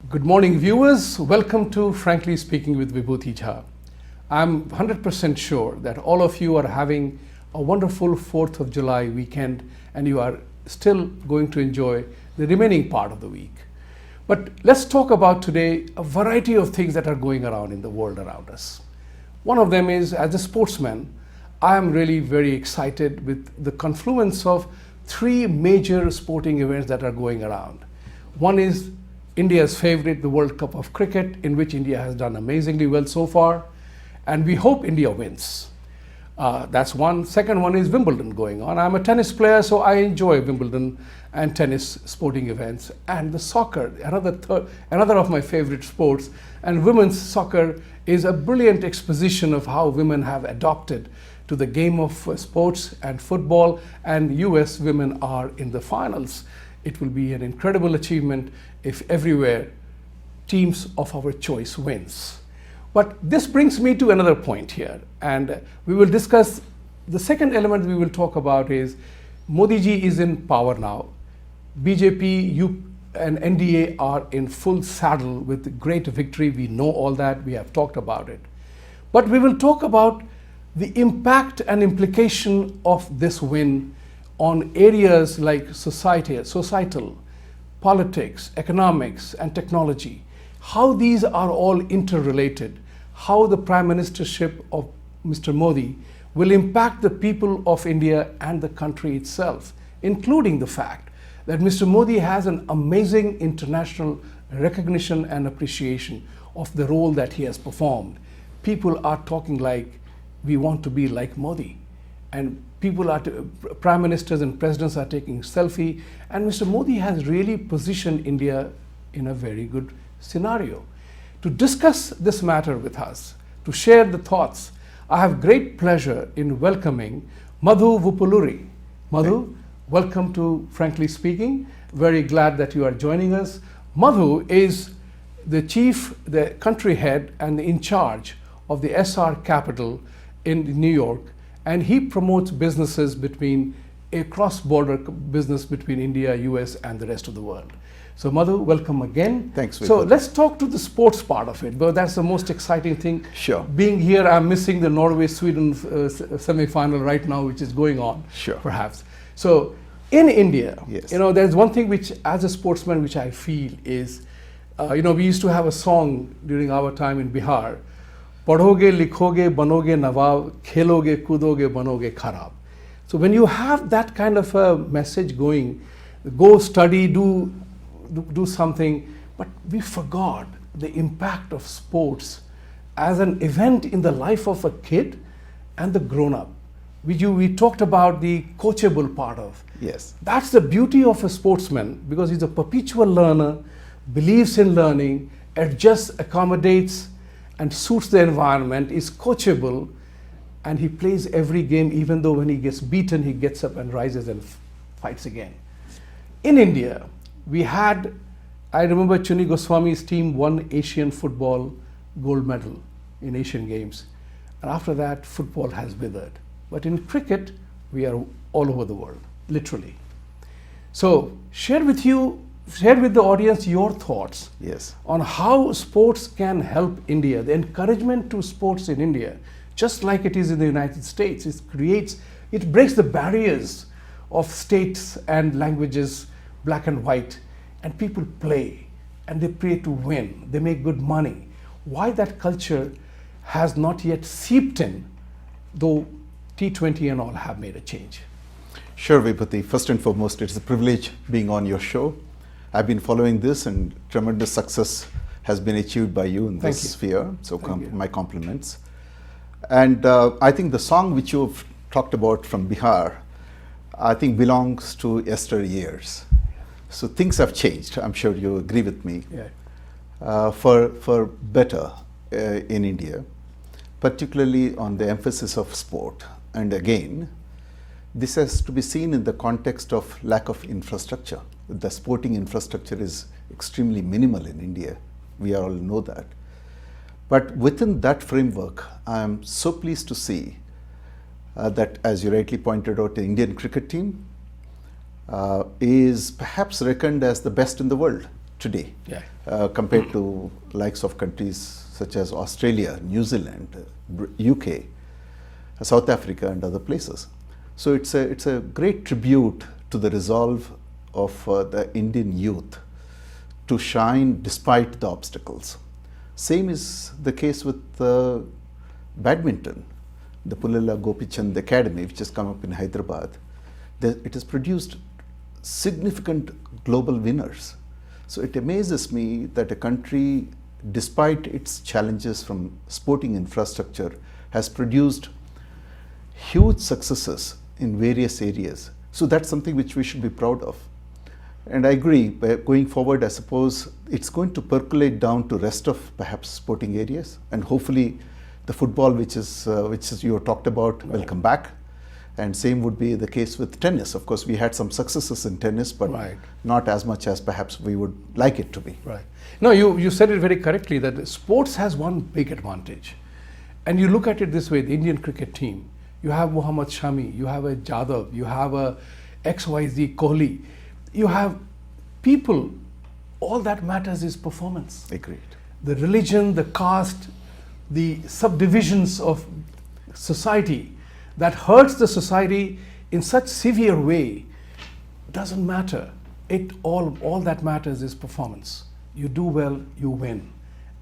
Good morning, viewers. Welcome to Frankly Speaking with Vibhuti Jha. I'm 100% sure that all of you are having a wonderful 4th of July weekend and you are still going to enjoy the remaining part of the week. But let's talk about today a variety of things that are going around in the world around us. One of them is, as a sportsman, I am really very excited with the confluence of three major sporting events that are going around. One is India's favorite, the World Cup of Cricket, in which India has done amazingly well so far, and we hope India wins. That's one. Second one is Wimbledon going on. I'm a tennis player, so I enjoy Wimbledon and tennis sporting events. And the soccer, another of my favorite sports, and women's soccer is a brilliant exposition of how women have adopted to the game of sports and football, and US women are in the finals. It will be an incredible achievement if everywhere teams of our choice wins. But this brings me to another point here, and we will discuss the second element we will talk about is Modi ji is in power now. BJP and NDA are in full saddle with great victory. We know all that, we have talked about it. But we will talk about the impact and implication of this win on areas like societal, politics, economics, and technology. How these are all interrelated, how the Prime Ministership of Mr. Modi will impact the people of India and the country itself, including the fact that Mr. Modi has an amazing international recognition and appreciation of the role that he has performed. People are talking like, we want to be like Modi. And prime ministers and presidents are taking selfie, and Mr. Modi has really positioned India in a very good scenario. To discuss this matter with us, to share the thoughts, I have great pleasure in welcoming Madhu Vuppuluri. Madhu, welcome to Frankly Speaking. Very glad that you are joining us. Madhu is the country head and in charge of the Essar capital in New York, and he promotes businesses a cross-border business between India, US, and the rest of the world. So Madhu, welcome again. Thanks. Vibhuti. So let's talk to the sports part of it, but that's the most exciting thing. Sure. Being here, I'm missing the Norway-Sweden semi-final right now, which is going on. Sure. Perhaps. So in India, yes, there's one thing which, as a sportsman, which I feel is, we used to have a song during our time in Bihar. पढ़ोगे लिखोगे बनोगे नवाब खेलोगे कूदोगे बनोगे खराब. So when you have that kind of a message going, go study, do something, but we forgot the impact of sports as an event in the life of a kid and the grown-up. We talked about the coachable part of. Yes. That's the beauty of a sportsman, because he's a perpetual learner, believes in learning, adjusts, accommodates, and suits the environment, is coachable, and he plays every game. Even though when he gets beaten, he gets up and rises and fights again. In India, I remember Chuni Goswami's team won Asian football gold medal in Asian Games. And after that, football has withered. But in cricket, we are all over the world, literally. So share with the audience your thoughts, yes, on how sports can help India, the encouragement to sports in India, just like it is in the United States. It breaks the barriers of states and languages, black and white, and people play, and they play to win. They make good money. Why that culture has not yet seeped in, though T20 and all have made a change? Sure, Vibhuti. First and foremost, it's a privilege being on your show. I've been following this, and tremendous success has been achieved by you in this sphere. So my compliments. And I think the song which you've talked about from Bihar, I think belongs to yesteryears. So things have changed. I'm sure you agree with me. Yeah. For better in India, particularly on the emphasis of sport. And again, this has to be seen in the context of lack of infrastructure. The sporting infrastructure is extremely minimal in India. We all know that. But within that framework, I am so pleased to see that, as you rightly pointed out, the Indian cricket team is perhaps reckoned as the best in the world today, compared to likes of countries such as Australia, New Zealand, UK, South Africa, and other places. So it's a great tribute to the resolve of the Indian youth to shine despite the obstacles. Same is the case with badminton. The Pullela Gopichand Academy, which has come up in Hyderabad, it has produced significant global winners. So it amazes me that a country, despite its challenges from sporting infrastructure, has produced huge successes in various areas. So that's something which we should be proud of. And I agree, going forward, I suppose it's going to percolate down to rest of perhaps sporting areas, and hopefully the football, which is you talked about, will come back. And same would be the case with tennis. Of course, we had some successes in tennis, but not as much as perhaps we would like it to be. Right. No, you said it very correctly that sports has one big advantage. And you look at it this way, the Indian cricket team, you have Mohammad Shami, you have a Jadhav, you have a XYZ Kohli, you have people, all that matters is performance. Agreed. The religion, the caste, the subdivisions of society that hurts the society in such severe way doesn't matter. All that matters is performance. You do well, you win,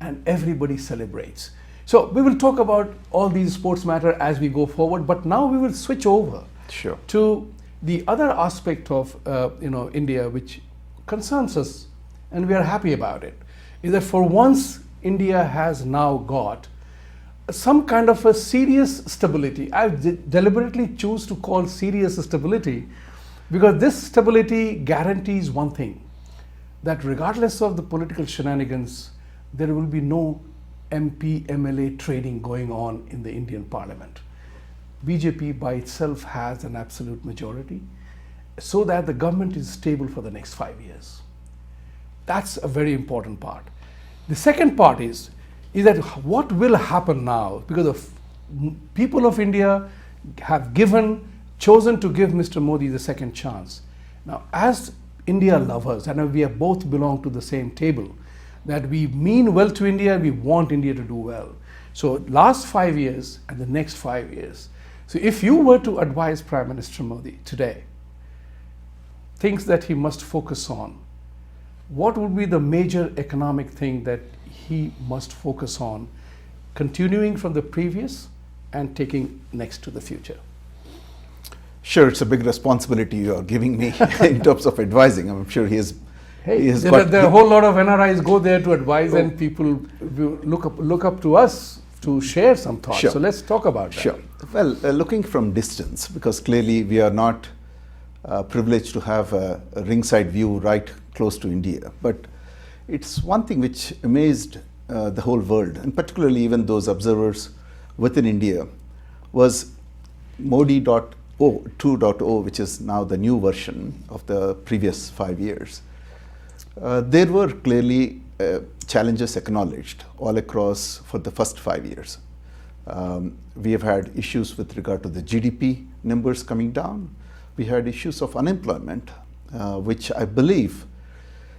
and everybody celebrates. So we will talk about all these sports matter as we go forward, but now we will switch over to the other aspect of India, which concerns us, and we are happy about it, is that for once India has now got some kind of a serious stability. I deliberately choose to call serious stability because this stability guarantees one thing, that regardless of the political shenanigans, there will be no MP, MLA trading going on in the Indian Parliament. BJP by itself has an absolute majority so that the government is stable for the next 5 years. That's a very important part. The second part is that what will happen now, because the people of India have chosen to give Mr. Modi the second chance. Now, as India lovers, and we have both belong to the same table, that we mean well to India, we want India to do well. So last 5 years and the next 5 years. So if you were to advise Prime Minister Modi today, things that he must focus on, what would be the major economic thing that he must focus on, continuing from the previous and taking next to the future? Sure, it's a big responsibility you are giving me in terms of advising. I'm sure there are a whole lot of NRIs go there to advise, and people look up to us to share some thoughts. Sure. So let's talk about that. Sure. Well, looking from distance, because clearly we are not privileged to have a ringside view right close to India, but it's one thing which amazed the whole world, and particularly even those observers within India, was Modi 2.0, which is now the new version of the previous 5 years. There were clearly challenges acknowledged all across for the first 5 years. We have had issues with regard to the GDP numbers coming down. We had issues of unemployment, which I believe,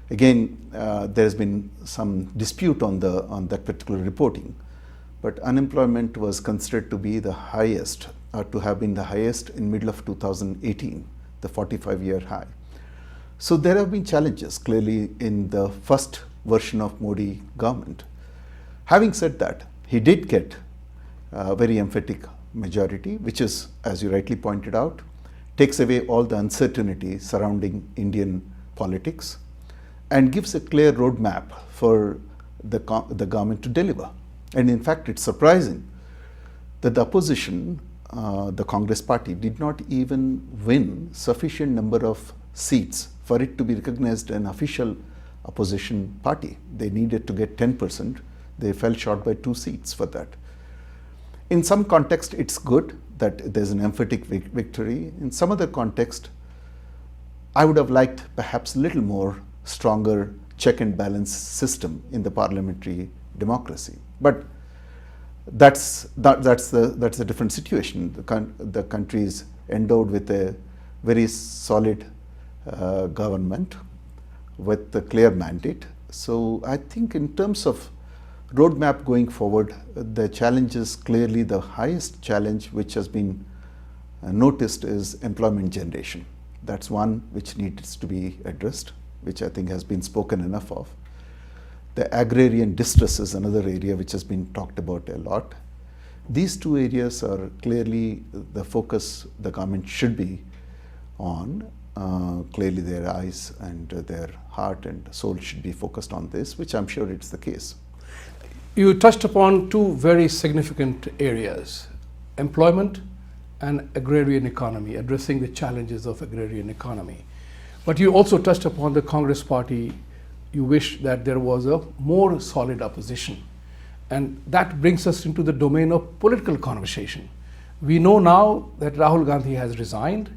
again, there has been some dispute on that particular reporting, but unemployment was considered to be the highest, or to have been the highest in middle of 2018, the 45-year high. So there have been challenges clearly in the first version of Modi government. Having said that, he did get a very emphatic majority, which is, as you rightly pointed out, takes away all the uncertainty surrounding Indian politics and gives a clear roadmap for the government to deliver. And in fact, it's surprising that the opposition, the Congress party, did not even win sufficient number of seats for it to be recognized an official opposition party. They needed to get 10%. They fell short by 2 seats for that. In some context, it's good that there's an emphatic victory. In some other context, I would have liked perhaps a little more stronger check and balance system in the parliamentary democracy. But that's a different situation. The country is endowed with a very solid government with a clear mandate. So I think in terms of roadmap going forward, the challenge is clearly the highest challenge which has been noticed is employment generation. That's one which needs to be addressed, which I think has been spoken enough of. The agrarian distress is another area which has been talked about a lot. These two areas are clearly the focus the government should be on. Clearly their eyes and their heart and soul should be focused on this, which I'm sure it's the case. You touched upon two very significant areas, employment and agrarian economy, addressing the challenges of agrarian economy. But you also touched upon the Congress party. You wish that there was a more solid opposition. And that brings us into the domain of political conversation. We know now that Rahul Gandhi has resigned.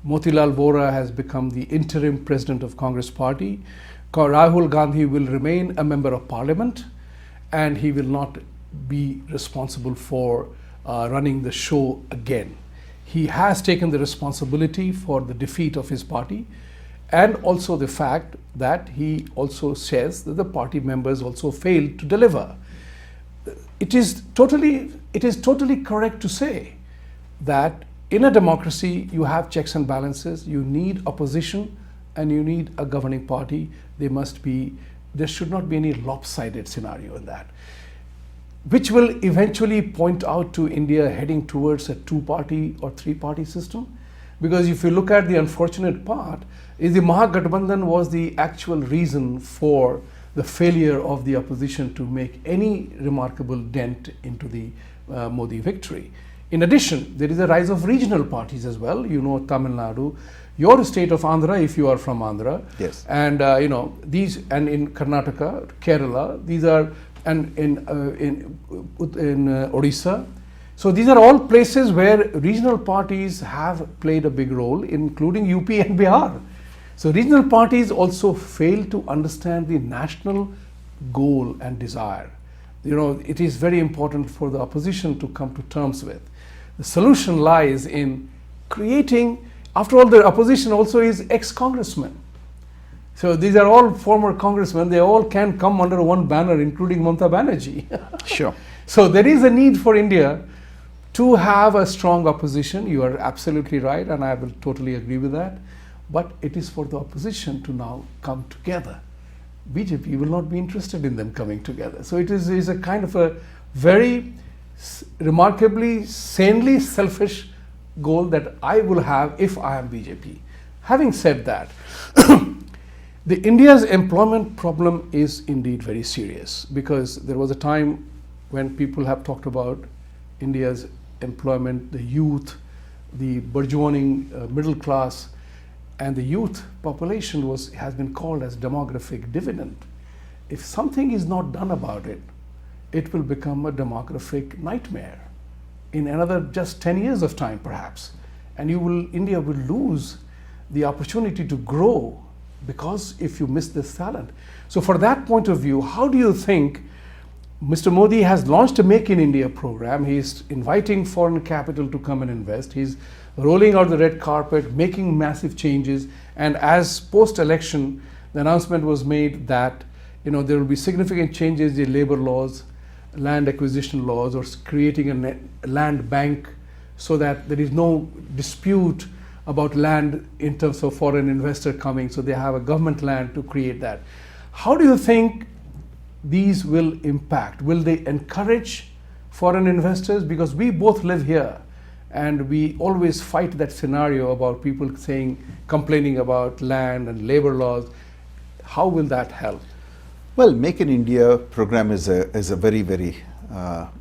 Motilal Vora has become the interim president of Congress party. Rahul Gandhi will remain a member of parliament, and he will not be responsible for running the show again. He has taken the responsibility for the defeat of his party, and also the fact that he also says that the party members also failed to deliver. It is totally correct to say that in a democracy you have checks and balances, you need opposition and you need a governing party. There should not be any lopsided scenario in that, which will eventually point out to India heading towards a two-party or three-party system. Because if you look at the unfortunate part, is the Mahagathbandhan was the actual reason for the failure of the opposition to make any remarkable dent into the Modi victory. In addition, there is a rise of regional parties as well. You know, Tamil Nadu, your state of Andhra, if you are from Andhra, yes, and these, and in Karnataka, Kerala, these are, and in Odisha. So these are all places where regional parties have played a big role, including UP and Bihar. So regional parties also fail to understand the national goal and desire. It is very important for the opposition to come to terms with. The solution lies in creating, after all, the opposition also is ex-congressmen. So these are all former congressmen. They all can come under one banner, including Mamata Banerjee. Sure. So there is a need for India to have a strong opposition. You are absolutely right, and I will totally agree with that. But it is for the opposition to now come together. BJP will not be interested in them coming together. So it is a kind of a very remarkably sanely selfish goal that I will have if I am BJP. Having said that, the India's employment problem is indeed very serious, because there was a time when people have talked about India's employment, the youth, the burgeoning middle class, and the youth population has been called as demographic dividend. If something is not done about it, it will become a demographic nightmare in another just 10 years of time perhaps. And India will lose the opportunity to grow, because if you miss this talent. So for that point of view, how do you think Mr. Modi has launched a Make in India program? He's inviting foreign capital to come and invest. He's rolling out the red carpet, making massive changes. And as post-election, the announcement was made that there will be significant changes in labor laws, land acquisition laws, or creating a land bank so that there is no dispute about land in terms of foreign investor coming. So they have a government land to create that. How do you think these will impact? Will they encourage foreign investors? Because we both live here and we always fight that scenario about people complaining about land and labor laws. How will that help? Well, Make in India program is a very, very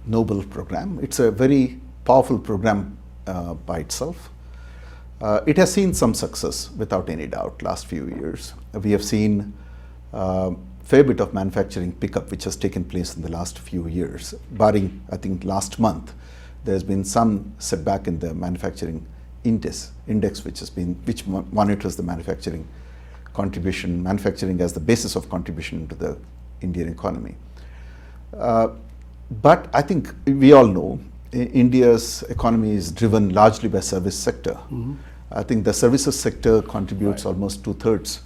noble program. It's a very powerful program by itself. It has seen some success without any doubt last few years. We have seen fair bit of manufacturing pickup which has taken place in the last few years, barring I think last month. There's been some setback in the manufacturing index which monitors the manufacturing contribution, manufacturing as the basis of contribution to the Indian economy. But I think we all know India's economy is driven largely by service sector. I think the services sector contributes almost 2/3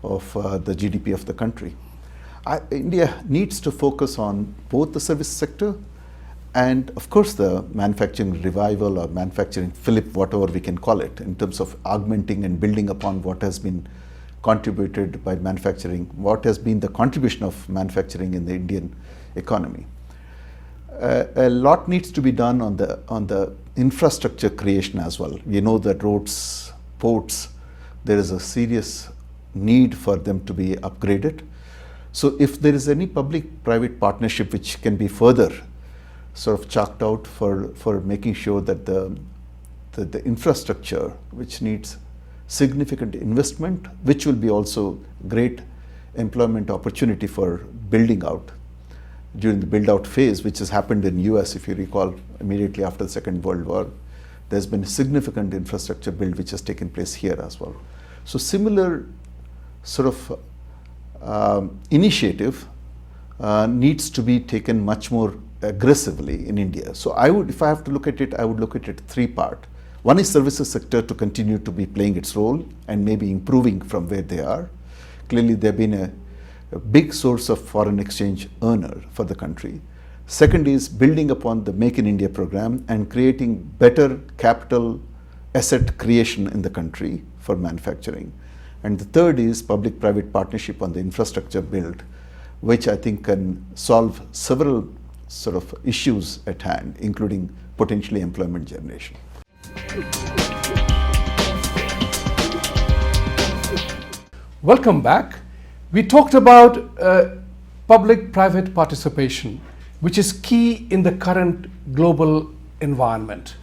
of the GDP of the country. India needs to focus on both the service sector and of course the manufacturing revival or manufacturing flip, whatever we can call it, in terms of augmenting and building upon what has been contributed by manufacturing, what has been the contribution of manufacturing in the Indian economy. A lot needs to be done on the infrastructure creation as well. We know that roads, ports, there is a serious need for them to be upgraded. So if there is any public-private partnership which can be further sort of chalked out for making sure that the infrastructure, which needs significant investment, which will be also great employment opportunity for building out during the build-out phase, which has happened in US, if you recall, immediately after the Second World War. There's been a significant infrastructure build which has taken place here as well. So similar sort of initiative needs to be taken much more aggressively in India. So if I have to look at it, I would look at it three-part. One is services sector to continue to be playing its role and maybe improving from where they are. Clearly, they've been a big source of foreign exchange earner for the country. Second is building upon the Make in India program and creating better capital asset creation in the country for manufacturing. And the third is public-private partnership on the infrastructure build, which I think can solve several sort of issues at hand, including potentially employment generation. Welcome back. We talked about public-private participation, which is key in the current global environment.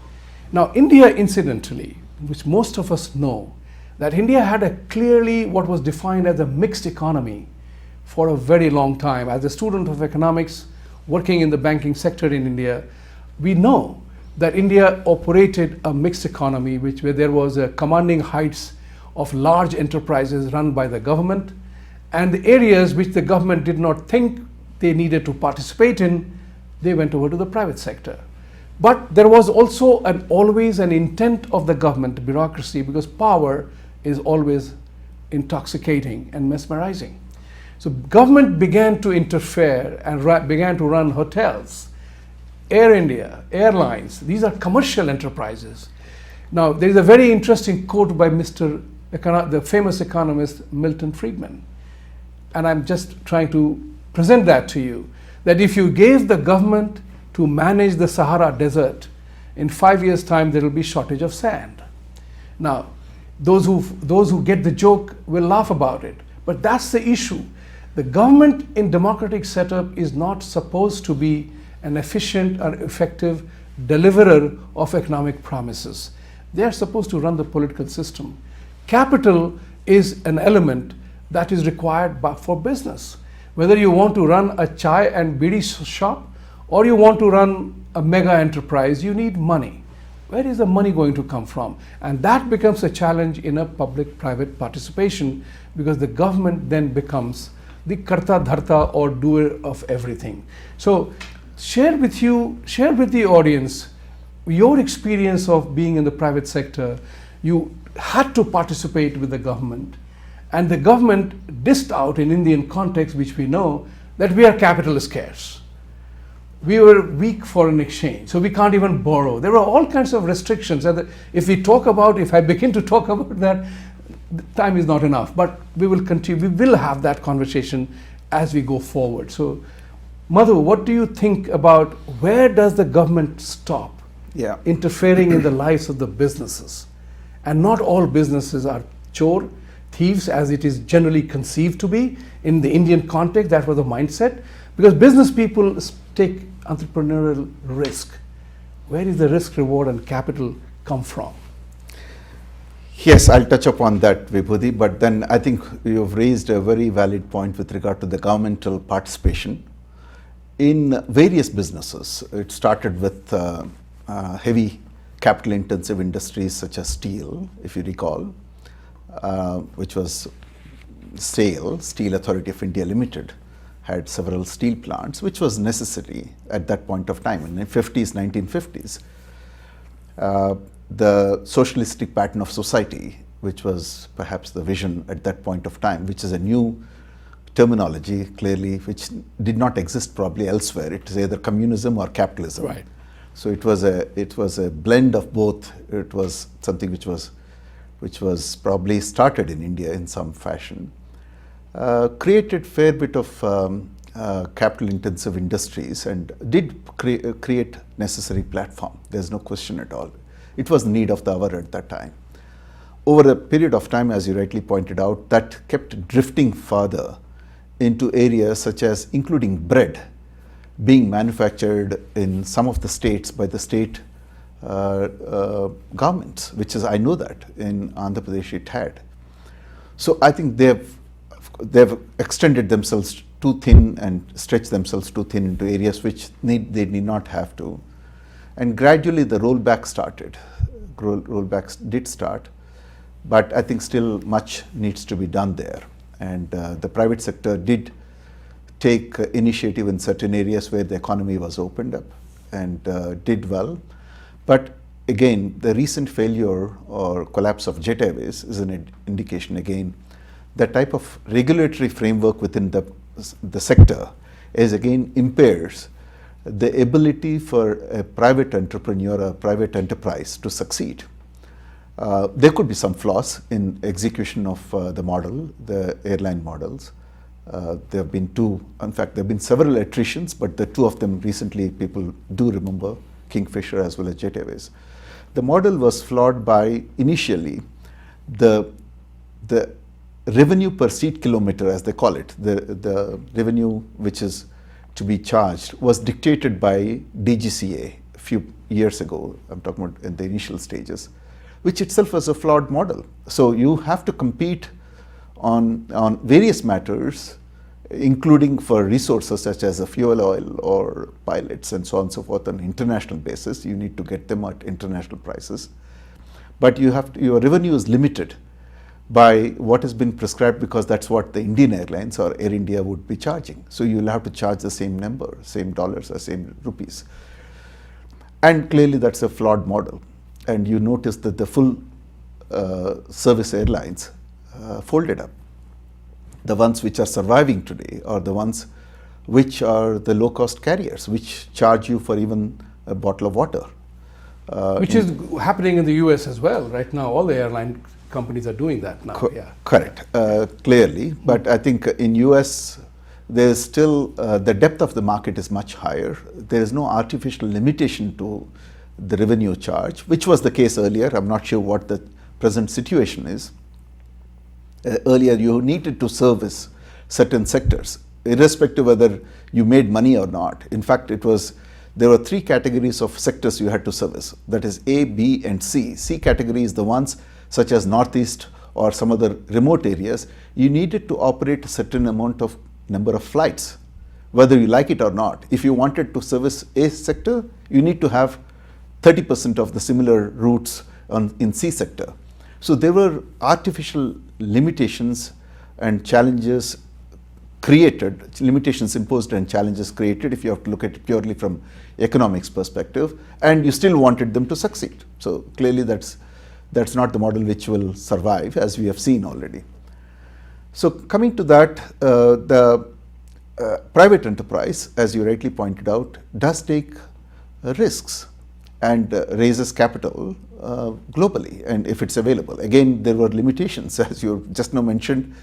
Now, India, incidentally, which most of us know, that India had a clearly what was defined as a mixed economy for a very long time. As a student of economics working in the banking sector in India, we know that India operated a mixed economy where there was a commanding heights of large enterprises run by the government, and the areas which the government did not think they needed to participate in, they went over to the private sector. But there was also always an intent of the government bureaucracy, because power is always intoxicating and mesmerizing. So government began to interfere and began to run hotels, Air India, airlines. These are commercial enterprises. Now, there is a very interesting quote by the famous economist Milton Friedman, and I'm just trying to present that to you, that if you gave the government to manage the Sahara Desert, in 5 years' time there will be shortage of sand. Now, those who get the joke will laugh about it, but that's the issue. The government in democratic setup is not supposed to be an efficient or effective deliverer of economic promises. They are supposed to run the political system. Capital is an element that is required for business. Whether you want to run a chai and bidi shop or you want to run a mega enterprise, you need money. Where is the money going to come from? And that becomes a challenge in a public-private participation, because the government then becomes the karta dharta or doer of everything. So share with the audience your experience of being in the private sector. You had to participate with the government, and the government dished out in Indian context, which we know, that we are capital scarce. We were weak foreign exchange, so we can't even borrow. There were all kinds of restrictions, and if I begin to talk about that, time is not enough, but we will continue. We will have that conversation as we go forward. So, Madhu, what do you think about where does the government stop interfering in the lives of the businesses? And not all businesses are chore, thieves, as it is generally conceived to be. In the Indian context, that was the mindset, because business people take entrepreneurial risk. Where is the risk, reward, and capital come from? Yes, I'll touch upon that, Vibhuti, but then I think you've raised a very valid point with regard to the governmental participation in various businesses. It started with heavy capital intensive industries such as steel, if you recall, which was SAIL, Steel Authority of India Limited, had several steel plants, which was necessary at that point of time in the 1950s. the socialistic pattern of society, which was perhaps the vision at that point of time, which is a new terminology clearly, which did not exist probably elsewhere. It is either communism or capitalism. Right. So it was a blend of both. It was something which was probably started in India in some fashion. Created fair bit of capital intensive industries and did create necessary platform. There's no question at all. It was the need of the hour at that time. Over a period of time, as you rightly pointed out, that kept drifting further into areas such as including bread being manufactured in some of the states by the state governments, which is, I know that in Andhra Pradesh it had. So I think they've extended themselves too thin and stretched themselves too thin into areas which they need not have to. And gradually the rollback started. Rollbacks did start, but I think still much needs to be done there. And the private sector did take initiative in certain areas where the economy was opened up and did well. But again, the recent failure or collapse of Jet Airways is an indication again that type of regulatory framework within the sector is again impairs the ability for a private entrepreneur, a private enterprise to succeed. There could be some flaws in execution of the model, the airline models. There have been in fact, there have been several attritions, but the two of them recently people do remember, Kingfisher as well as Jet Airways. The model was flawed by initially the revenue per seat kilometer, as they call it, the revenue which is to be charged was dictated by DGCA a few years ago. I'm talking about in the initial stages, which itself was a flawed model. So you have to compete on various matters, including for resources such as a fuel oil or pilots and so on and so forth on an international basis. You need to get them at international prices. But your revenue is limited by what has been prescribed because that's what the Indian Airlines or Air India would be charging. So you'll have to charge the same number, same dollars or same rupees. And clearly that's a flawed model. And you notice that the full service airlines folded up. The ones which are surviving today are the ones which are the low-cost carriers, which charge you for even a bottle of water. Which is happening in the US as well. Right now, all the airline companies are doing that now. Correct, clearly. But I think in US, there's still, the depth of the market is much higher. There is no artificial limitation to the revenue charge, which was the case earlier. I'm not sure what the present situation is. Earlier, you needed to service certain sectors, irrespective whether you made money or not. In fact, there were three categories of sectors you had to service. That is A, B, and C. C category is the ones such as Northeast or some other remote areas. You needed to operate a certain number of flights, whether you like it or not. If you wanted to service A sector, you need to have 30% of the similar routes in C sector. So there were artificial limitations and challenges created, limitations imposed and challenges created if you have to look at it purely from economics perspective, and you still wanted them to succeed. So clearly that's not the model which will survive, as we have seen already. So coming to that, the private enterprise, as you rightly pointed out, does take risks and raises capital globally, and if it's available. Again, there were limitations, as you just now mentioned,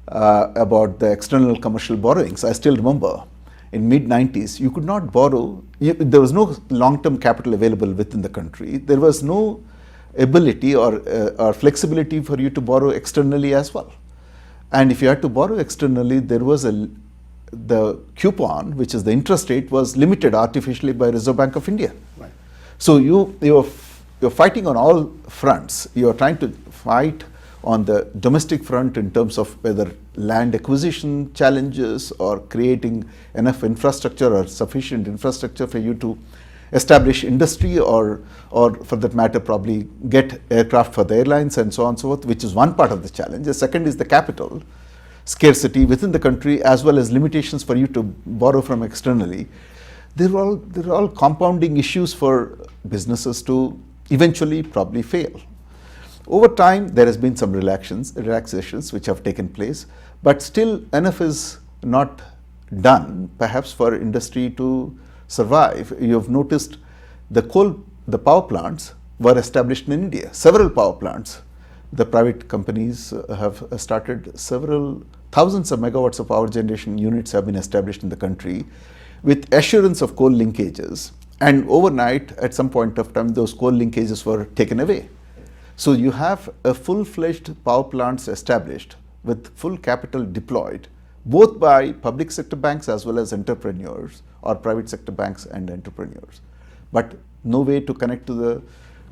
about the external commercial borrowings. I still remember in mid-90s, you could not borrow, there was no long-term capital available within the country. There was no ability or flexibility for you to borrow externally as well. And if you had to borrow externally, there was the coupon, which is the interest rate, was limited artificially by Reserve Bank of India. Right. So you're fighting on all fronts. You are trying to fight on the domestic front in terms of whether land acquisition challenges or creating enough infrastructure or sufficient infrastructure for you to establish industry or for that matter probably get aircraft for the airlines and so on and so forth, which is one part of the challenge. The second is the capital scarcity within the country as well as limitations for you to borrow from externally. They're all compounding issues for businesses to eventually probably fail. Over time, there has been some relaxations which have taken place, but still enough is not done, perhaps, for industry to survive. You have noticed the power plants were established in India, several power plants. The private companies have started several thousands of megawatts of power generation units have been established in the country with assurance of coal linkages. And overnight, at some point of time, those coal linkages were taken away. So you have a full-fledged power plants established with full capital deployed, both by public sector banks as well as entrepreneurs, or private sector banks and entrepreneurs. But no way to connect to the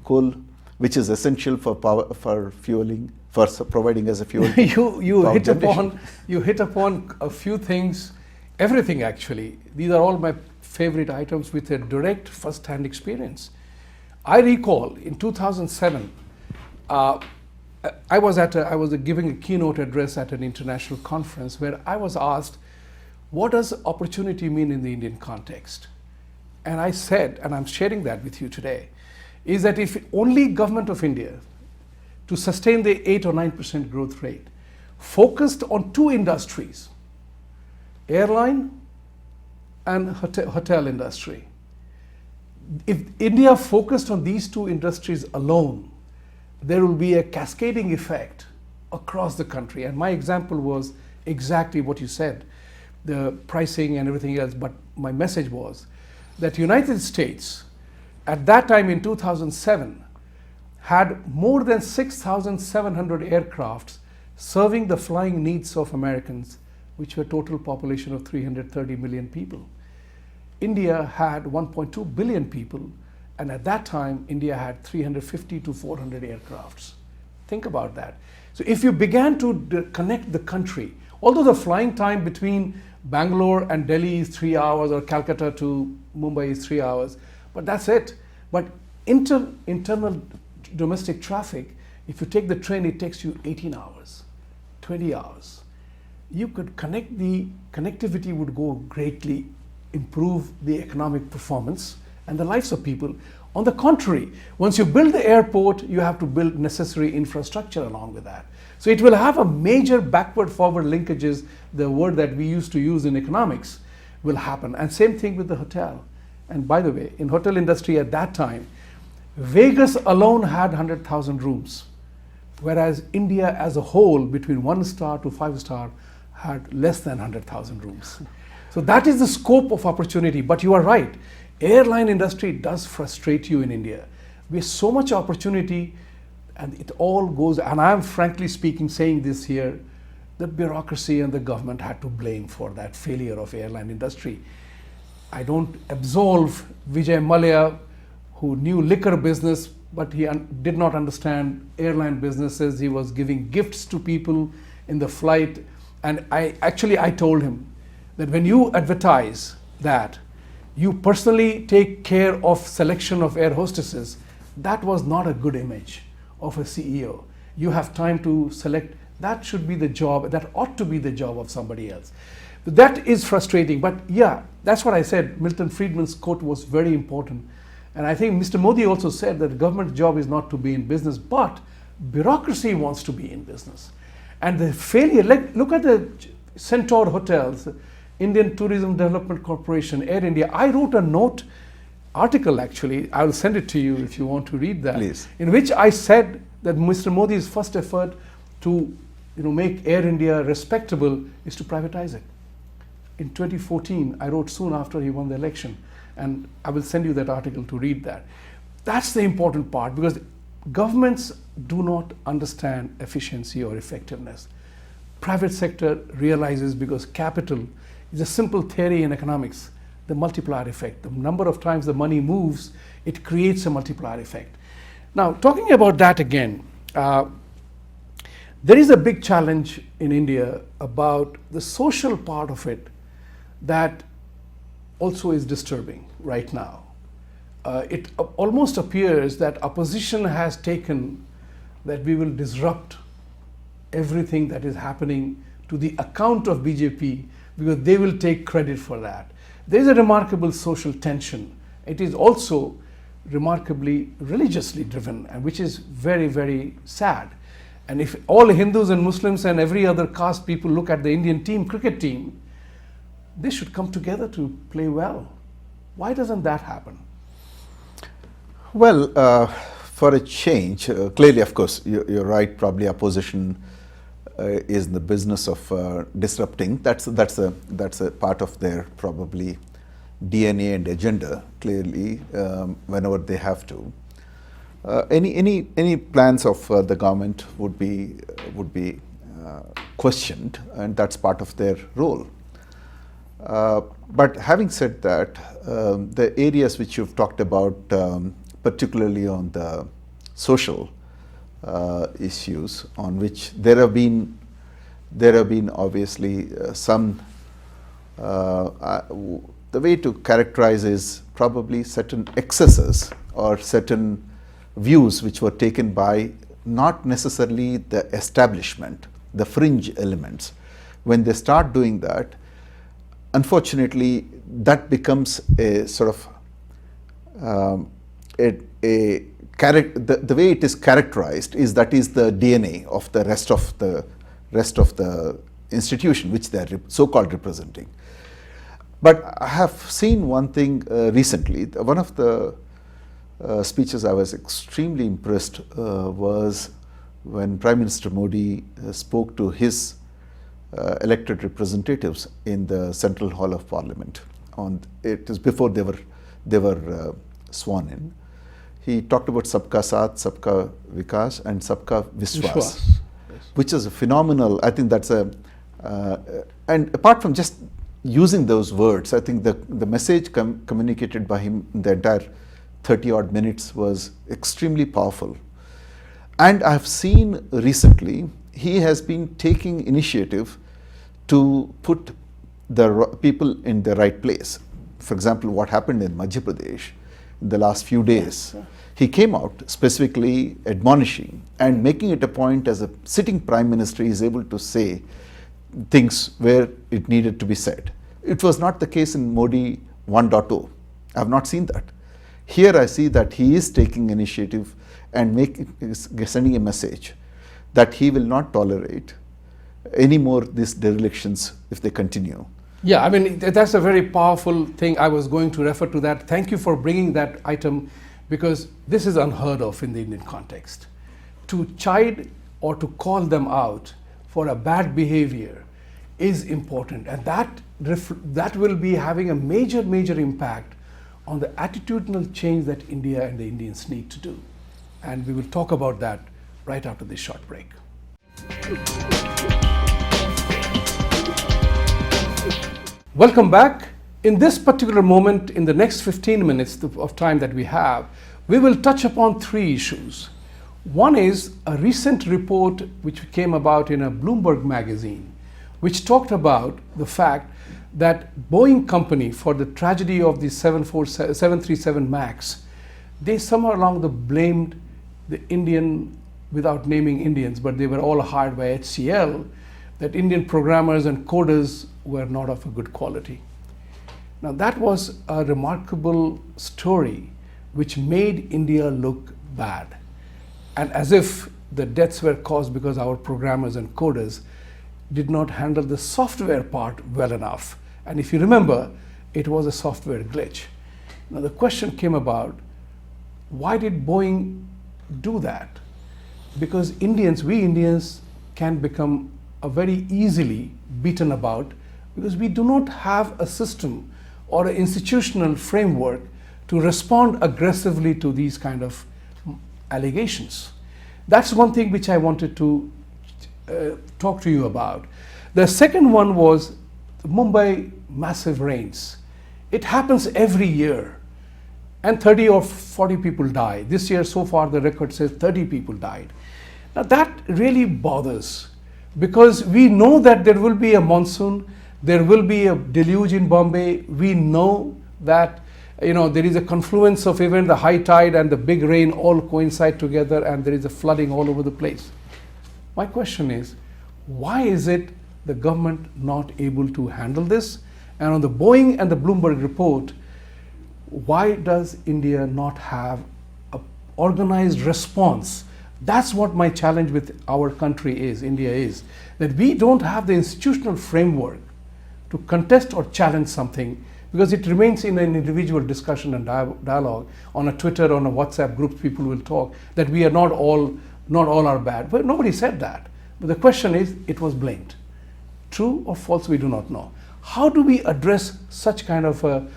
coal, which is essential for power, for fueling, for providing as a fuel. you hit upon a few things, everything actually. These are all my favorite items with a direct first-hand experience. I recall in 2007, I was giving a keynote address at an international conference where I was asked, what does opportunity mean in the Indian context? And I said, and I'm sharing that with you today, is that if only government of India to sustain the 8 or 9% growth rate focused on two industries, airline and hotel industry. If India focused on these two industries alone, there will be a cascading effect across the country. And my example was exactly what you said, the pricing and everything else. But my message was that United States, at that time in 2007, had more than 6,700 aircrafts serving the flying needs of Americans, which were a total population of 330 million people. India had 1.2 billion people, and at that time, India had 350 to 400 aircrafts. Think about that. So if you began to connect the country, although the flying time between Bangalore and Delhi is 3 hours, or Calcutta to Mumbai is 3 hours, but that's it. But internal domestic traffic, if you take the train, it takes you 18 hours, 20 hours. You could connect, the connectivity would go greatly, improve the economic performance and the lives of people. On the contrary, once you build the airport, you have to build necessary infrastructure along with that. So it will have a major backward-forward linkages, the word that we used to use in economics, will happen. And same thing with the hotel. And by the way, in hotel industry at that time, Vegas alone had 100,000 rooms, whereas India as a whole, between 1-star to 5-star, had less than 100,000 rooms. So that is the scope of opportunity. But you are right, airline industry does frustrate you in India. We have so much opportunity, and it all goes, and I'm frankly speaking saying this here, the bureaucracy and the government had to blame for that failure of airline industry. I don't absolve Vijay Mallya, who knew liquor business, but he did not understand airline businesses. He was giving gifts to people in the flight. And I told him that when you advertise that you personally take care of selection of air hostesses, that was not a good image of a CEO. You have time to select. That should be the job, that ought to be the job of somebody else. That is frustrating, but yeah, that's what I said. Milton Friedman's quote was very important. And I think Mr. Modi also said that the government's job is not to be in business, but bureaucracy wants to be in business. And the failure, look at the Centaur Hotels, Indian Tourism Development Corporation, Air India. I wrote a article actually, I will send it to you if you want to read that, please, in which I said that Mr. Modi's first effort to make Air India respectable is to privatize it. In 2014, I wrote soon after he won the election, and I will send you that article to read that. That's the important part, because governments do not understand efficiency or effectiveness. Private sector realizes, because capital is a simple theory in economics, the multiplier effect. The number of times the money moves, it creates a multiplier effect. Now, talking about that again, there is a big challenge in India about the social part of it that also is disturbing right now. It almost appears that opposition has taken that we will disrupt everything that is happening to the account of BJP, because they will take credit for that. There is a remarkable social tension. It is also remarkably religiously driven, and which is very, very sad. And if all Hindus and Muslims and every other caste people look at the Indian team, cricket team, they should come together to play well. Why doesn't that happen? Well, for a change, clearly, of course, you're right. Probably opposition is in the business of disrupting. That's a part of their probably DNA and agenda. Clearly, whenever they have to, any plans of the government would be questioned, and that's part of their role. But having said that, the areas which you've talked about, particularly on the social issues, on which there have been obviously some. The way to characterize is probably certain excesses or certain views which were taken by not necessarily the establishment, the fringe elements. When they start doing that, unfortunately, that becomes a sort of the way it is characterized is that is the DNA of the rest of the institution which they are so-called representing. But I have seen one thing recently. One of the speeches I was extremely impressed was when Prime Minister Modi spoke to his elected representatives in the Central Hall of Parliament. It is before they were sworn in. He talked about Sabka Saath, Sabka Vikas, and Sabka Vishwas, Yes. Which is a phenomenal. I think that's a and apart from just using those words, I think the message communicated by him in the entire 30-odd minutes was extremely powerful. And I've seen recently he has been taking initiative to put the people in the right place. For example, what happened in Madhya Pradesh in the last few days. He came out specifically admonishing and making it a point as a sitting Prime Minister he is able to say things where it needed to be said. It was not the case in Modi 1.0. I have not seen that. Here I see that he is taking initiative and sending a message that he will not tolerate any more these derelictions if they continue. Yeah, I mean, that's a very powerful thing. I was going to refer to that. Thank you for bringing that item, because this is unheard of in the Indian context. To chide or to call them out for a bad behavior is important, and that will be having a major impact on the attitudinal change that India and the Indians need to do. And we will talk about that right after this short break. Welcome back. In this particular moment, in the next 15 minutes of time that we have, we will touch upon three issues. One is a recent report which came about in a Bloomberg magazine, which talked about the fact that Boeing company, for the tragedy of the 737 MAX, they somehow along the blamed the Indian, without naming Indians, but they were all hired by HCL, that Indian programmers and coders were not of a good quality. Now that was a remarkable story which made India look bad, and as if the deaths were caused because our programmers and coders did not handle the software part well enough. And if you remember, it was a software glitch. Now the question came about, why did Boeing do that? Because we Indians can become very easily beaten about, because we do not have a system or an institutional framework to respond aggressively to these kind of allegations. That's one thing which I wanted to talk to you about. The second one was Mumbai massive rains. It happens every year, and 30 or 40 people die. This year so far the record says 30 people died. Now that really bothers, because we know that there will be a monsoon, there will be a deluge in Bombay. We know that there is a confluence of even the high tide and the big rain all coincide together, and there is a flooding all over the place. My question is, why is it the government not able to handle this? And on the Boeing and the Bloomberg report, why does India not have an organized response? That's what my challenge with our country is, India is, that we don't have the institutional framework to contest or challenge something, because it remains in an individual discussion and dialogue. On a Twitter, on a WhatsApp group, people will talk that we are not all are bad. But nobody said that. But the question is, it was blamed. True or false, we do not know. How do we address such kind of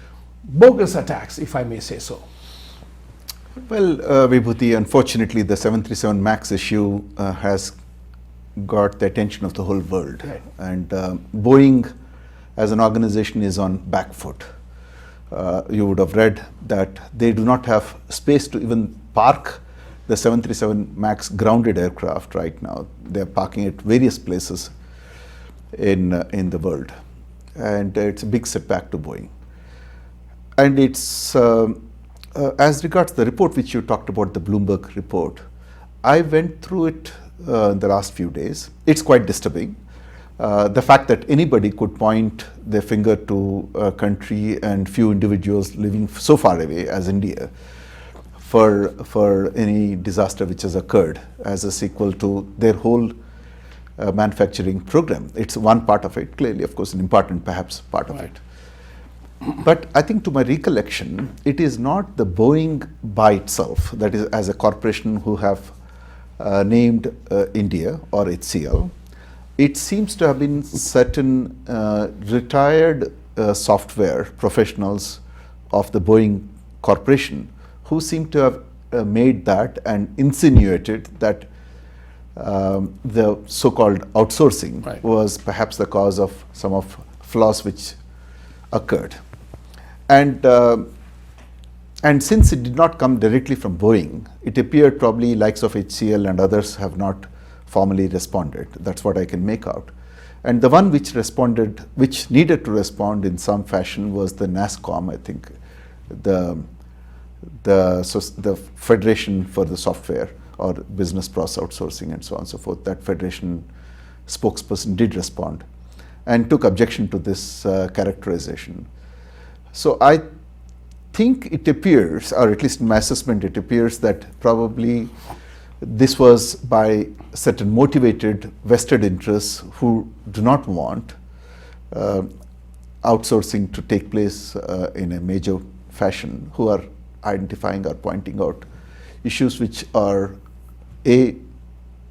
bogus attacks, if I may say so? Well, Vibhuti, unfortunately, the 737 MAX issue has got the attention of the whole world. Right. And Boeing as an organization is on back foot. You would have read that they do not have space to even park the 737 MAX grounded aircraft right now. They're parking at various places in the world. And it's a big setback to Boeing. And it's, as regards the report which you talked about, the Bloomberg report, I went through it in the last few days. It's quite disturbing. The fact that anybody could point their finger to a country and few individuals living so far away as India for any disaster which has occurred as a sequel to their whole manufacturing program. It's one part of it, clearly, of course, an important perhaps part of it. But I think, to my recollection, it is not the Boeing by itself, that is as a corporation who have named India or HCL. It seems to have been certain retired software professionals of the Boeing Corporation who seem to have made that and insinuated that the so-called outsourcing was perhaps the cause of some of flaws which occurred. And since it did not come directly from Boeing, it appeared probably likes of HCL and others have not formally responded. That's what I can make out. And the one which responded, which needed to respond in some fashion, was the NASSCOM, I think, the Federation for the Software or Business Process Outsourcing and so on and so forth. That federation spokesperson did respond and took objection to this characterization. So I think it appears, or at least in my assessment, it appears that probably this was by certain motivated vested interests who do not want outsourcing to take place in a major fashion, who are identifying or pointing out issues which are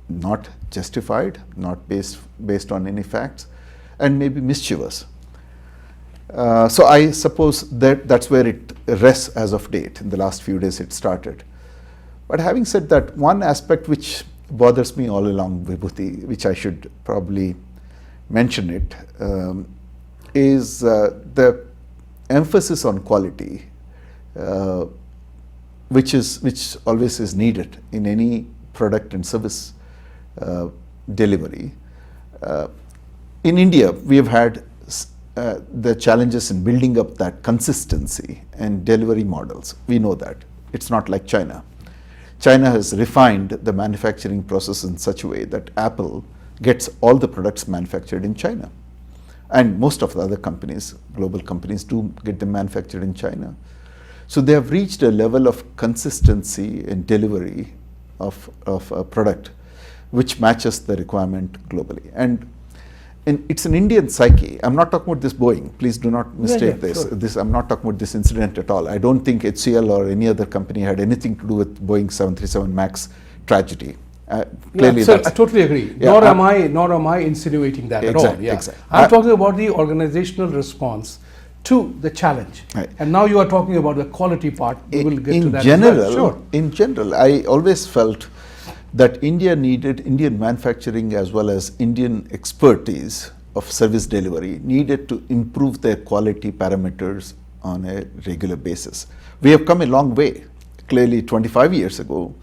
not justified, not based on any facts, and maybe mischievous. So I suppose that's where it rests as of date. In the last few days it started. But having said that, one aspect which bothers me all along, Vibhuti, which I should probably mention it, is the emphasis on quality, which always is needed in any product and service delivery. In India, we have had the challenges in building up that consistency and delivery models. We know that. It's not like China. China has refined the manufacturing process in such a way that Apple gets all the products manufactured in China. And most of the other companies, global companies, do get them manufactured in China. So they have reached a level of consistency in delivery of a product which matches the requirement globally. And it's an Indian psyche. I'm not talking about this Boeing. Please do not mistake this. Sure. I'm not talking about this incident at all. I don't think HCL or any other company had anything to do with Boeing 737 MAX tragedy. Clearly, I totally agree. Yeah, nor am I insinuating that at all. Yeah. Exactly. I'm talking about the organizational response to the challenge. Right. And now you are talking about the quality part. We will get to that as well. Sure. In general, I always felt that India needed Indian manufacturing as well as Indian expertise of service delivery needed to improve their quality parameters on a regular basis. We have come a long way. Clearly, 25 years ago,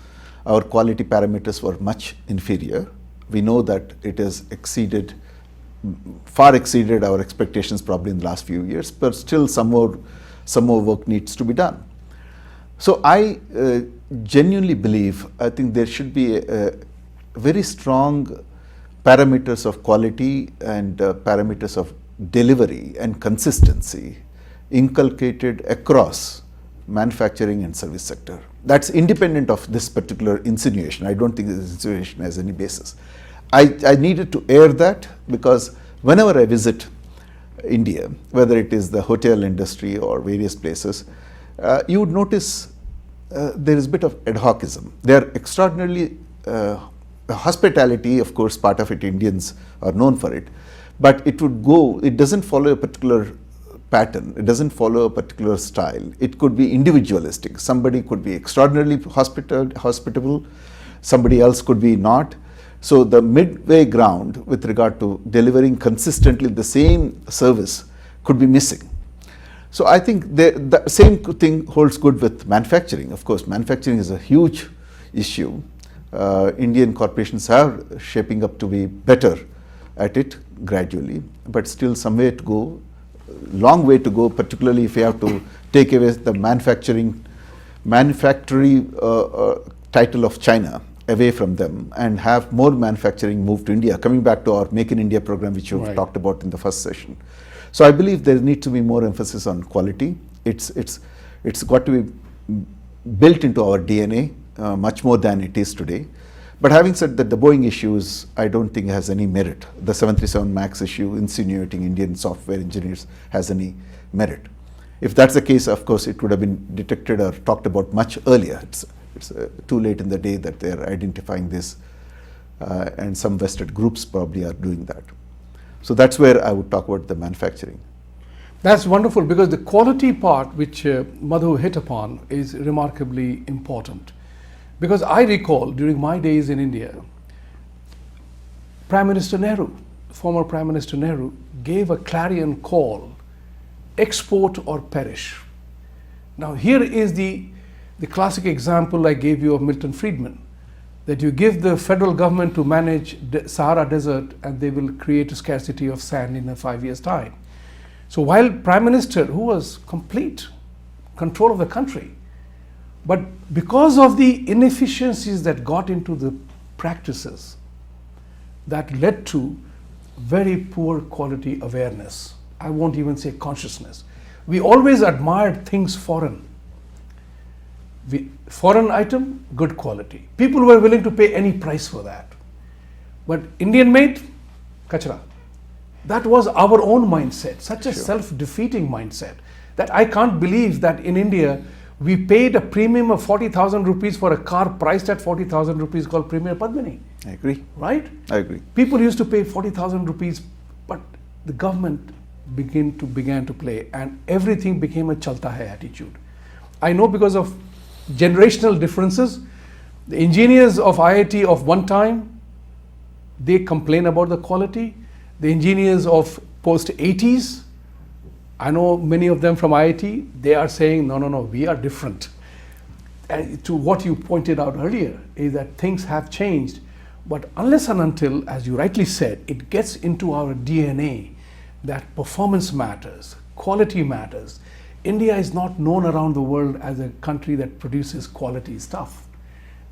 our quality parameters were much inferior. We know that it has far exceeded our expectations probably in the last few years, but still some more work needs to be done. So I genuinely believe, I think there should be a very strong parameters of quality and parameters of delivery and consistency inculcated across manufacturing and service sector. That's independent of this particular insinuation. I don't think this insinuation has any basis. I needed to air that because whenever I visit India, whether it is the hotel industry or various places, you would notice there is a bit of ad hocism. They are extraordinarily hospitality, of course, part of it, Indians are known for it, but it doesn't follow a particular pattern, it doesn't follow a particular style. It could be individualistic. Somebody could be extraordinarily hospitable, somebody else could be not. So the midway ground with regard to delivering consistently the same service could be missing. So I think the same thing holds good with manufacturing. Of course, manufacturing is a huge issue. Indian corporations are shaping up to be better at it gradually, but still some way to go, long way to go, particularly if you have to take away the manufacturing title of China away from them and have more manufacturing move to India, coming back to our Make in India program, which you've talked about in the first session. So I believe there needs to be more emphasis on quality. It's got to be built into our DNA much more than it is today. But having said that, the Boeing issues, I don't think has any merit. The 737 MAX issue, insinuating Indian software engineers, has any merit. If that's the case, of course, it would have been detected or talked about much earlier. It's too late in the day that they are identifying this, and some vested groups probably are doing that. So that's where I would talk about the manufacturing. That's wonderful, because the quality part which Madhu hit upon is remarkably important. Because I recall during my days in India, Prime Minister Nehru, former Prime Minister Nehru, gave a clarion call, export or perish. Now here is the classic example I gave you of Milton Friedman, that you give the federal government to manage the Sahara Desert and they will create a scarcity of sand in 5 years' time. So while Prime Minister, who was complete control of the country, but because of the inefficiencies that got into the practices, that led to very poor quality awareness. I won't even say consciousness. We always admired things foreign. Foreign item, good quality. People were willing to pay any price for that. But Indian made, kachra. That was our own mindset, such a self-defeating mindset, that I can't believe that in India, we paid a premium of 40,000 rupees for a car priced at 40,000 rupees called Premier Padmini. I agree. Right? I agree. People used to pay 40,000 rupees, but the government began to play, and everything became a chalta hai attitude. I know because of generational differences, the engineers of IIT of one time, they complain about the quality. The engineers of post-80s, I know many of them from IIT, they are saying, no, we are different. And to what you pointed out earlier is that things have changed, but unless and until, as you rightly said, it gets into our DNA that performance matters, quality matters. India is not known around the world as a country that produces quality stuff.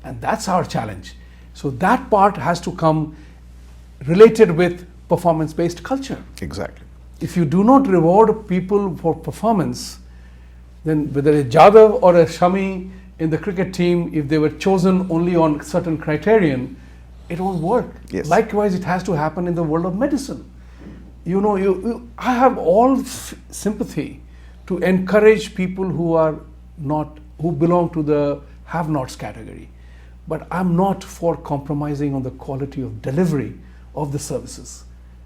And that's our challenge. So that part has to come related with performance-based culture. Exactly. If you do not reward people for performance, then whether a Jadhav or a Shami in the cricket team, if they were chosen only on certain criterion, it won't work. Yes. Likewise, it has to happen in the world of medicine. You know, I have all sympathy to encourage people who belong to the have-nots category. But I'm not for compromising on the quality of delivery of the services.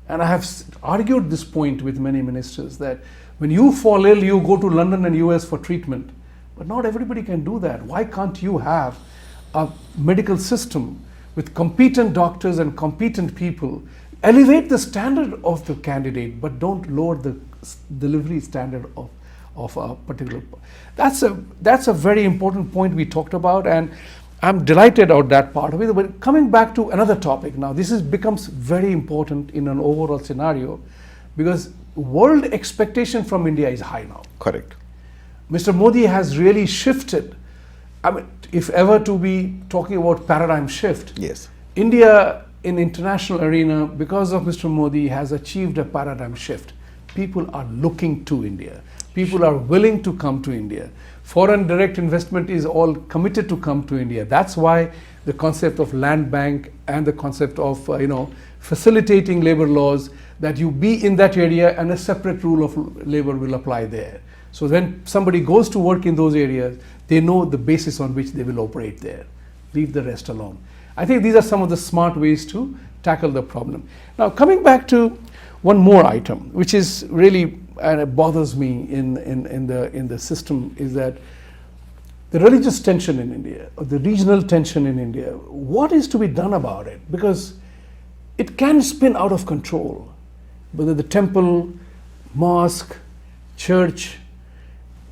And I have argued this point with many ministers that when you fall ill, you go to London and US for treatment. But not everybody can do that. Why can't you have a medical system with competent doctors and competent people? Elevate the standard of the candidate, but don't lower the delivery standard of a particular. That's a very important point we talked about, and I'm delighted about that part of it. But coming back to another topic now, this becomes very important in an overall scenario because world expectation from India is high now. Correct. Mr. Modi has really shifted. I mean, if ever to be talking about paradigm shift, yes, India in international arena, because of Mr. Modi, has achieved a paradigm shift. People are looking to India. People are willing to come to India. Foreign direct investment is all committed to come to India. That's why the concept of land bank and the concept of facilitating labor laws, that you be in that area and a separate rule of labor will apply there. So when somebody goes to work in those areas, they know the basis on which they will operate there. Leave the rest alone. I think these are some of the smart ways to tackle the problem. Now, coming back to one more item, which is really and it bothers me in the system, is that the religious tension in India, or the regional tension in India. What is to be done about it? Because it can spin out of control. Whether the temple, mosque, church,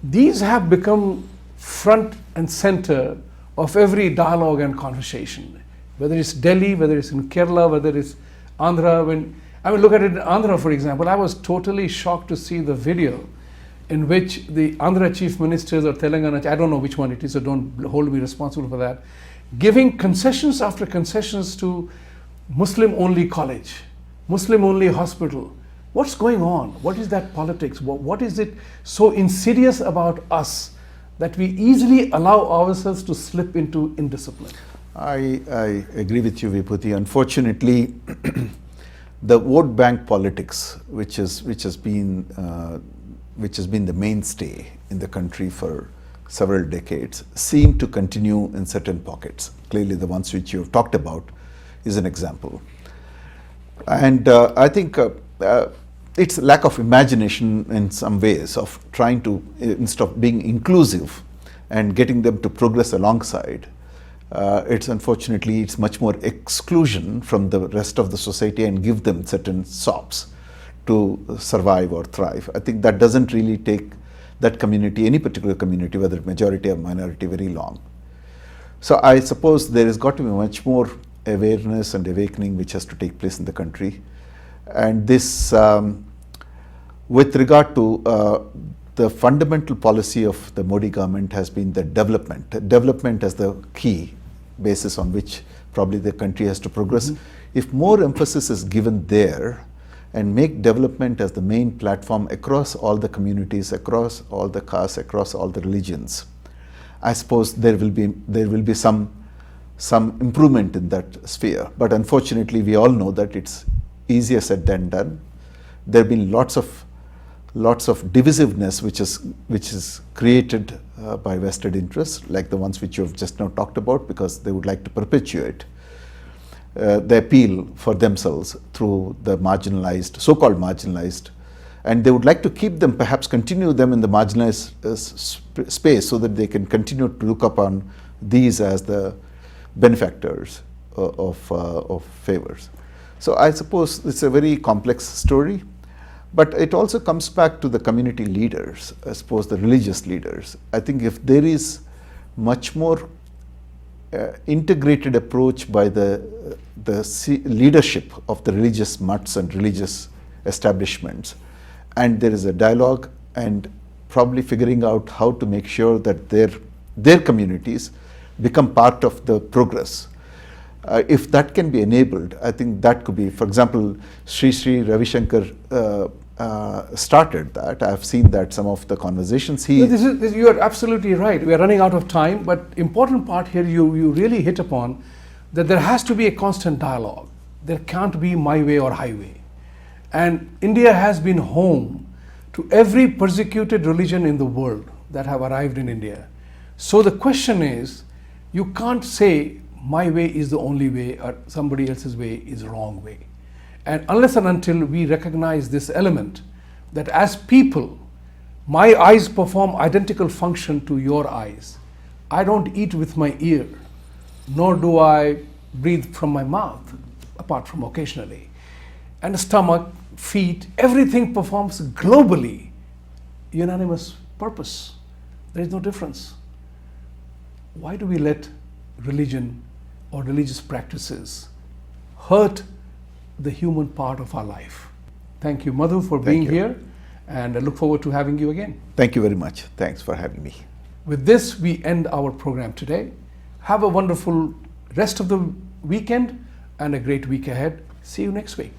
these have become front and center of every dialogue and conversation. Whether it's Delhi, whether it's in Kerala, whether it's Andhra. Look at it in Andhra, for example. I was totally shocked to see the video in which the Andhra chief ministers or Telangana, I don't know which one it is, so don't hold me responsible for that, giving concessions after concessions to Muslim-only college, Muslim-only hospital. What's going on? What is that politics? What is it so insidious about us that we easily allow ourselves to slip into indiscipline? I agree with you, Vibhuti. Unfortunately, the vote bank politics, which has been the mainstay in the country for several decades, seem to continue in certain pockets. Clearly, the ones which you have talked about is an example. And I think it's lack of imagination in some ways of trying to, instead of being inclusive and getting them to progress alongside, it's much more exclusion from the rest of the society and give them certain sops to survive or thrive. I think that doesn't really take that community, any particular community, whether majority or minority, very long. So I suppose there has got to be much more awareness and awakening which has to take place in the country. And this, with regard to the fundamental policy of the Modi government has been the development as the key basis on which probably the country has to progress. Mm-hmm. If more emphasis is given there and make development as the main platform across all the communities, across all the castes, across all the religions, I suppose there will be some improvement in that sphere. But unfortunately, we all know that it's easier said than done. There have been lots of divisiveness which is created by vested interests, like the ones which you have just now talked about, because they would like to perpetuate the appeal for themselves through the marginalized, so-called marginalized, and they would like to keep them, perhaps continue them in the marginalized space so that they can continue to look upon these as the benefactors of favors. So I suppose it's a very complex story. But it also comes back to the community leaders, I suppose the religious leaders. I think if there is much more integrated approach by the leadership of the religious mutts and religious establishments, and there is a dialogue and probably figuring out how to make sure that their communities become part of the progress. If that can be enabled, I think that could be, for example, Sri Ravi Shankar started that. I have seen that some of the conversations you are absolutely right. We are running out of time, but important part here you really hit upon that there has to be a constant dialogue. There can't be my way or highway. And India has been home to every persecuted religion in the world that have arrived in India. So the question is, you can't say my way is the only way or somebody else's way is the wrong way. And unless and until we recognize this element, that as people, my eyes perform identical function to your eyes. I don't eat with my ear, nor do I breathe from my mouth, apart from occasionally. And the stomach, feet, everything performs globally, unanimous purpose. There is no difference. Why do we let religion or religious practices hurt the human part of our life? Thank you, Madhu, for being here, and I look forward to having you again. Thank you very much. Thanks for having me. With this, we end our program today. Have a wonderful rest of the weekend and a great week ahead. See you next week.